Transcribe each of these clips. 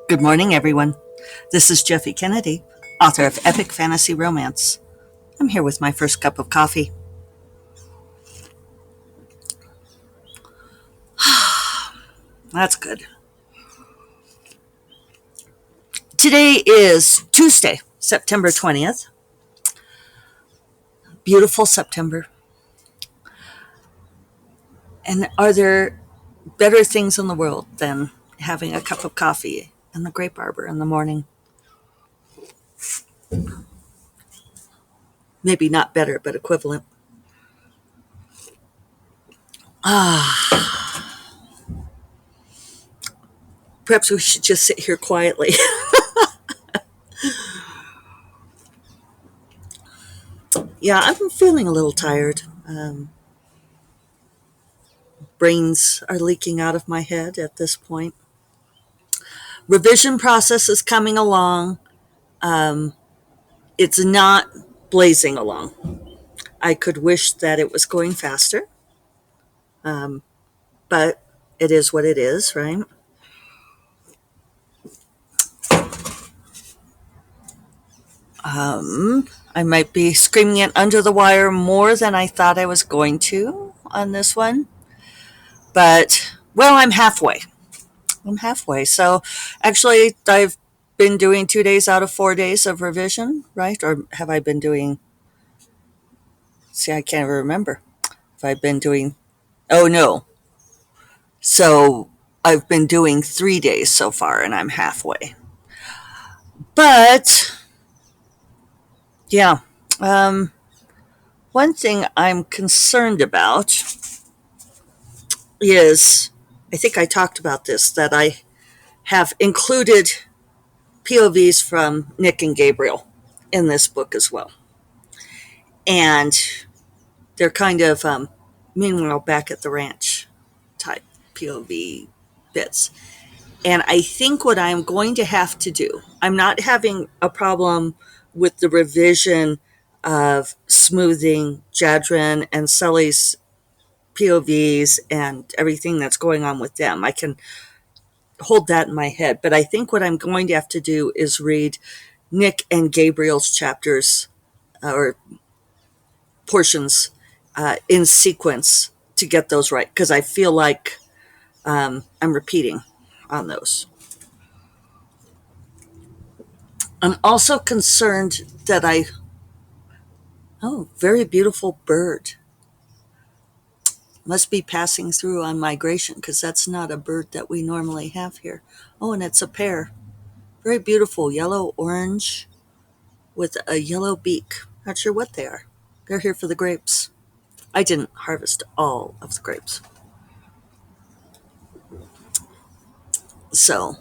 Good morning, everyone. This is Jeffy Kennedy, author of Epic Fantasy Romance. I'm here with my first cup of coffee. That's good. Today is Tuesday, September 20th. Beautiful September. And are there better things in the world than having a cup of coffee in the grape arbor in the morning? Maybe not better, but equivalent. Perhaps we should just sit here quietly. Yeah, I'm feeling a little tired. Brains are leaking out of my head at this point. Revision process is coming along. Um, it's not blazing along. I could wish that it was going faster, um, but it is what it is, right? I might be screaming it under the wire more than I thought I was going to on this one, but well, I'm halfway. I'm halfway. So actually, I've been doing 2 days out of 4 days of revision, right? Or have I been doing? See, I can't even remember if I've been doing. Oh no, so I've been doing 3 days so far and I'm halfway. But yeah, um, one thing I'm concerned about is I think I talked about this that I have included POVs from Nick and Gabriel in this book as well. And they're kind of meanwhile back at the ranch type POV bits. And I think what I'm going to have to do, I'm not having a problem with the revision of smoothing Jadrin and Sully's POVs and everything that's going on with them. I can hold that in my head. But I think what I'm going to have to do is read Nick and Gabriel's chapters or portions in sequence to get those right because I feel like I'm repeating on those. I'm also concerned that very beautiful bird. Must be passing through on migration because that's not a bird that we normally have here. Oh, and it's a pair. Very beautiful, yellow orange with a yellow beak. Not sure what they are. They're here for the grapes. I didn't harvest all of the grapes. So,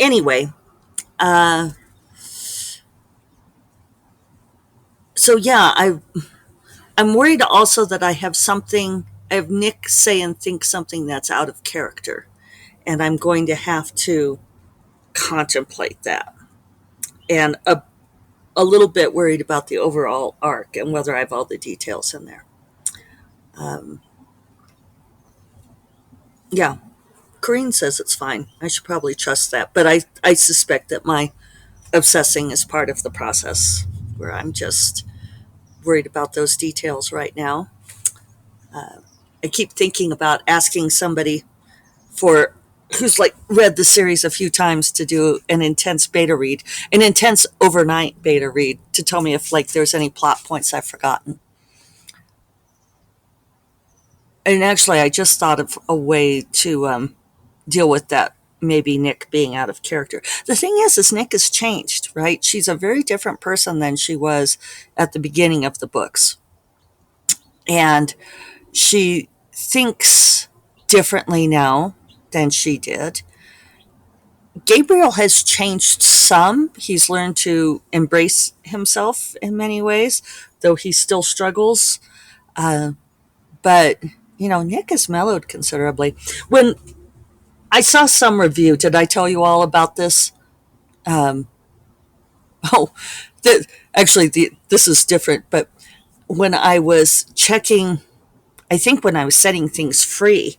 anyway, uh, so yeah, I'm worried also that I have Nick say and think something that's out of character. And I'm going to have to contemplate that. And a little bit worried about the overall arc and whether I have all the details in there. Um, yeah, Corrine says it's fine. I should probably trust that. But I suspect that my obsessing is part of the process where I'm just worried about those details right now. Uh, I keep thinking about asking somebody for who's like read the series a few times to do an intense beta read, an intense overnight beta read to tell me if like there's any plot points I've forgotten. And actually, I just thought of a way to deal with that. Maybe Nick being out of character. The thing is Nick has changed, right? She's a very different person than she was at the beginning of the books, and she thinks differently now than she did. Gabriel has changed some. He's learned to embrace himself in many ways, though he still struggles. Uh, but, Nick has mellowed considerably. When I saw some review, did I tell you all about this? Um, oh, this is different, but when I was checking, I think when I was setting things free,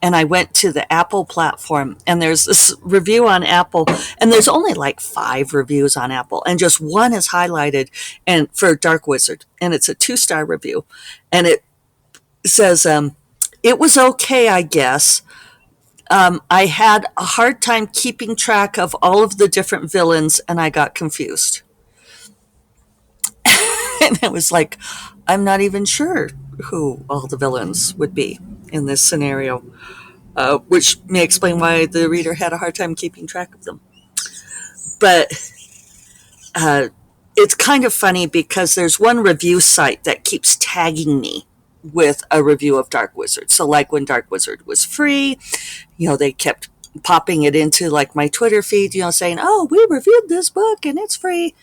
And I went to the Apple platform, and there's this review on Apple, and there's only like 5 reviews on Apple, and just one is highlighted and for Dark Wizard, and it's a 2-star review, and it says, "It was okay, I guess. I had a hard time keeping track of all of the different villains, and I got confused." And it was like, I'm not even sure who all the villains would be in this scenario, which may explain why the reader had a hard time keeping track of them. But it's kind of funny because there's one review site that keeps tagging me with a review of Dark Wizard. So, like when Dark Wizard was free, they kept popping it into like my Twitter feed, saying, "Oh, we reviewed this book and it's free."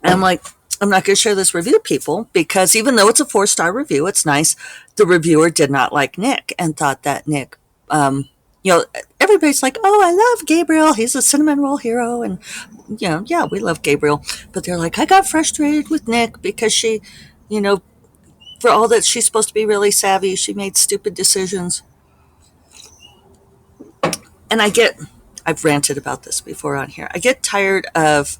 And I'm like, I'm not going to share this review, people, because even though it's a 4-star review, it's nice. The reviewer did not like Nick and thought that Nick, everybody's like, "Oh, I love Gabriel. He's a cinnamon roll hero." And, yeah, we love Gabriel. But they're like, "I got frustrated with Nick because she, for all that she's supposed to be really savvy, she made stupid decisions." And I've ranted about this before on here. I get tired of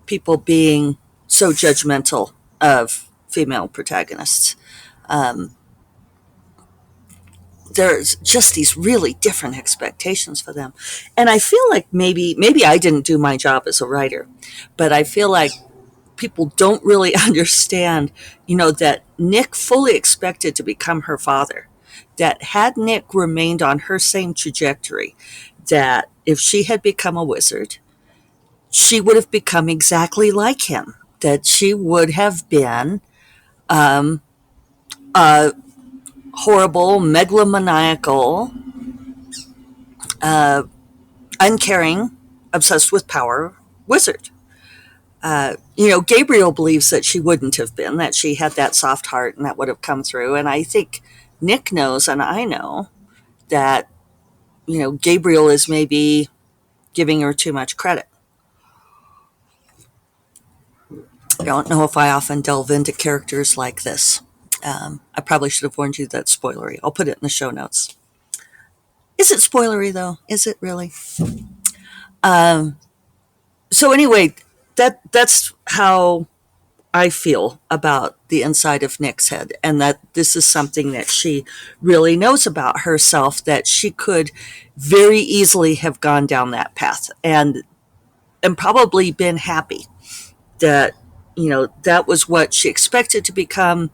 people being so judgmental of female protagonists. Um, there's just these really different expectations for them. And I feel like maybe I didn't do my job as a writer, but I feel like people don't really understand, that Nick fully expected to become her father. That had Nick remained on her same trajectory, that if she had become a wizard, she would have become exactly like him. That she would have been a horrible, megalomaniacal, uh, uncaring, obsessed with power wizard. Gabriel believes that she wouldn't have been, that she had that soft heart and that would have come through. And I think Nick knows, and I know, that, Gabriel is maybe giving her too much credit. I don't know if I often delve into characters like this. I probably should have warned you that's spoilery. I'll put it in the show notes. Is it spoilery, though? Is it really? Um, so anyway, that's how I feel about the inside of Nick's head, and that this is something that she really knows about herself, that she could very easily have gone down that path and probably been happy that that was what she expected to become.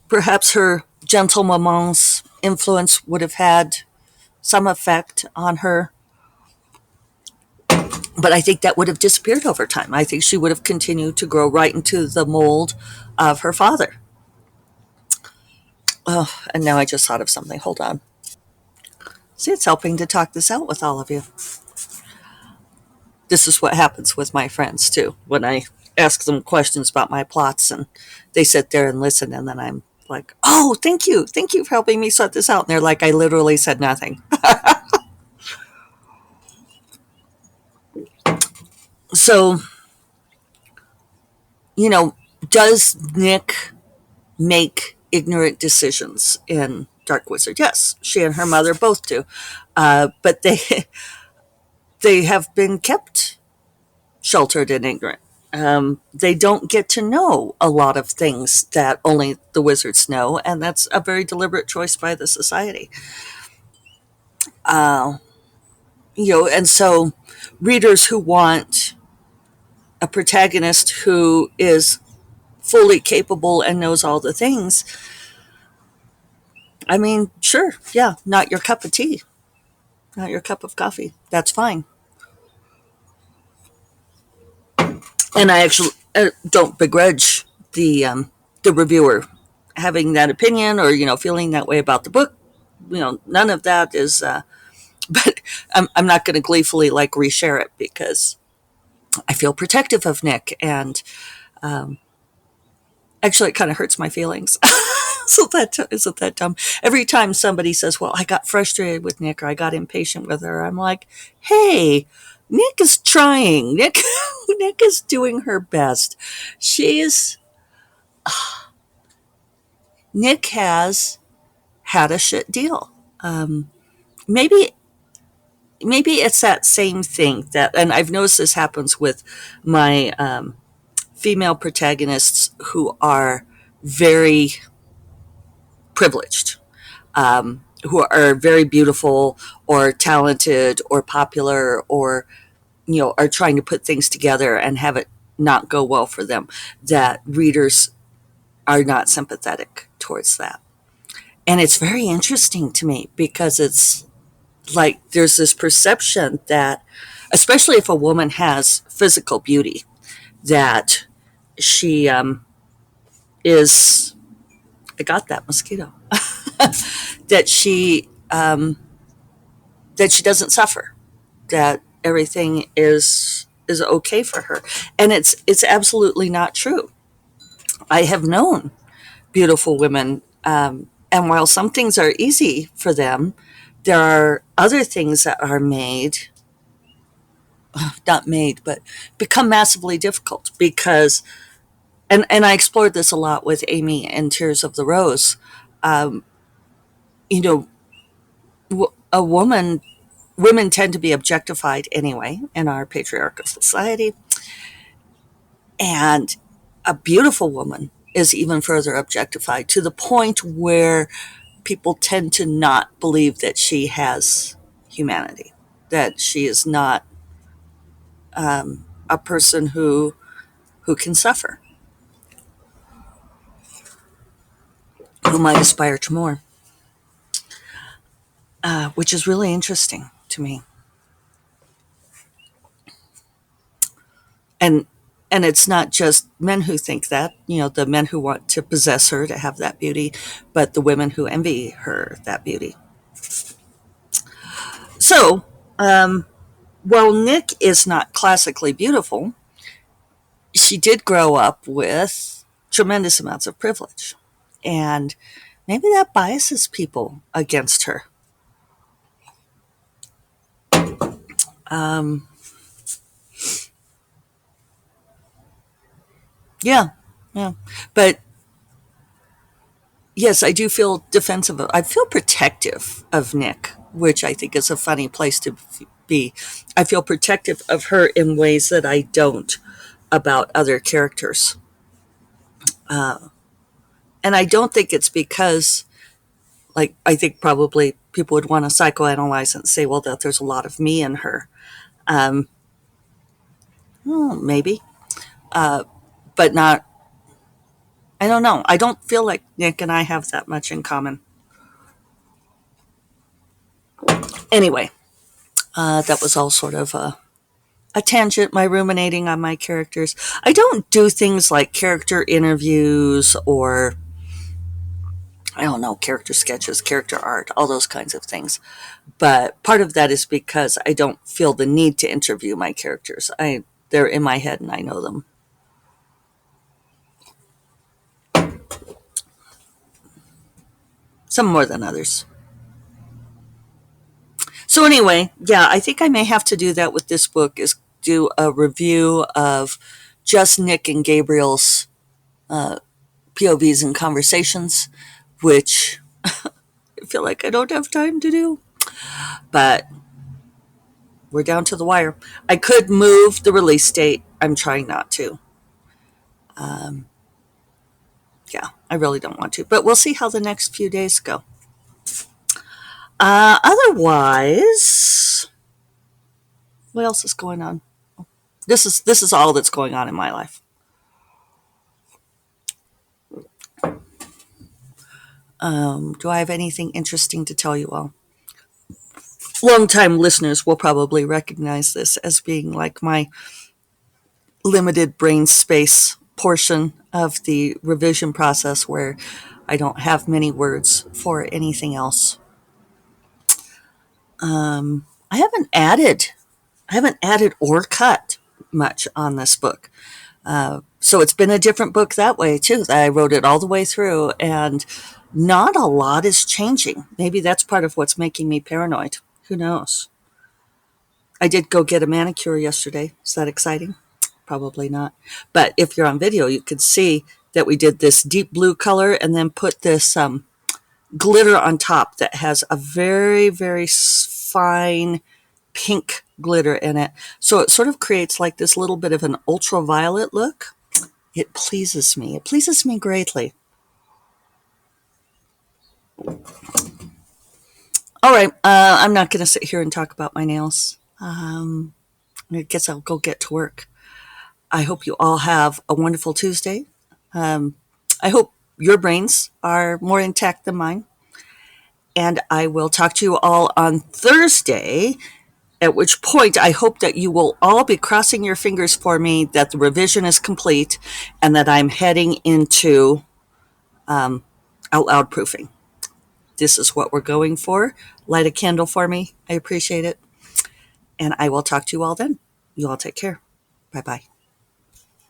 Perhaps her gentle maman's influence would have had some effect on her, but I think that would have disappeared over time. I think she would have continued to grow right into the mold of her father. Oh, and now I just thought of something. Hold on. See, it's helping to talk this out with all of you. This is what happens with my friends, too, when I ask them questions about my plots and they sit there and listen, and then I'm like, "Oh, thank you. Thank you for helping me sort this out." And they're like, "I literally said nothing." So, you know, does Nick make ignorant decisions in Dark Wizard? Yes, she and her mother both do. But they have been kept sheltered and ignorant. They don't get to know a lot of things that only the wizards know, and that's a very deliberate choice by the society. Uh, and so readers who want a protagonist who is fully capable and knows all the things, I mean, sure, yeah, not your cup of tea, not your cup of coffee. That's fine. And I actually don't begrudge the reviewer having that opinion or feeling that way about the book. None of that is. But I'm not going to gleefully like reshare it because I feel protective of Nick, and actually, it kind of hurts my feelings. So that isn't that dumb. Every time somebody says, "Well, I got frustrated with Nick," or "I got impatient with her," I'm like, "Hey, Nick is trying. Nick is doing her best. She is Nick has had a shit deal. Maybe it's that same thing that, and I've noticed this happens with my female protagonists who are very privileged, who are very beautiful or talented or popular, or are trying to put things together and have it not go well for them, that readers are not sympathetic towards that. And it's very interesting to me because it's like there's this perception that, especially if a woman has physical beauty, that she is, I got that mosquito, that she doesn't suffer, that everything is okay for her, and it's absolutely not true. I have known beautiful women, and while some things are easy for them, there are other things that are not made, but become massively difficult because, and I explored this a lot with Amy in Tears of the Rose. Um, you know, a women tend to be objectified anyway in our patriarchal society, and a beautiful woman is even further objectified to the point where people tend to not believe that she has humanity, that she is not a person who can suffer, who might aspire to more, which is really interesting to me. And it's not just men who think that, the men who want to possess her to have that beauty, but the women who envy her that beauty. So, while Nick is not classically beautiful, she did grow up with tremendous amounts of privilege. And maybe that biases people against her. Um, yeah, yeah. But yes, I do feel defensive. I feel protective of Nick, which I think is a funny place to be. I feel protective of her in ways that I don't about other characters. And I don't think it's because, like, I think probably people would want to psychoanalyze and say, well, that there's a lot of me in her. Um, well, maybe, but not. I don't know. I don't feel like Nick and I have that much in common. Anyway, that was all sort of a tangent, my ruminating on my characters. I don't do things like character interviews or, I don't know, character sketches, character art, all those kinds of things. But part of that is because I don't feel the need to interview my characters. They're in my head and I know them. Some more than others. So anyway, yeah, I think I may have to do that with this book, is do a review of just Nick and Gabriel's POVs and conversations, which I feel like I don't have time to do. But we're down to the wire. I could move the release date. I'm trying not to. Yeah, I really don't want to. But we'll see how the next few days go. Otherwise, what else is going on? This is all that's going on in my life. Do I have anything interesting to tell you all? Longtime listeners will probably recognize this as being like my limited brain space portion of the revision process where I don't have many words for anything else. I haven't added or cut much on this book. So it's been a different book that way too. I wrote it all the way through and not a lot is changing. Maybe that's part of what's making me paranoid. Who knows? I did go get a manicure yesterday. Is that exciting? Probably not. But if you're on video, you can see that we did this deep blue color and then put this glitter on top that has a very, very fine pink glitter in it. So it sort of creates like this little bit of an ultraviolet look. It pleases me. It pleases me greatly. All right, I'm not going to sit here and talk about my nails. I guess I'll go get to work. I hope you all have a wonderful Tuesday. I hope your brains are more intact than mine. And I will talk to you all on Thursday, at which point I hope that you will all be crossing your fingers for me that the revision is complete and that I'm heading into out loud proofing. This is what we're going for. Light a candle for me. I appreciate it. And I will talk to you all then. You all take care. Bye bye.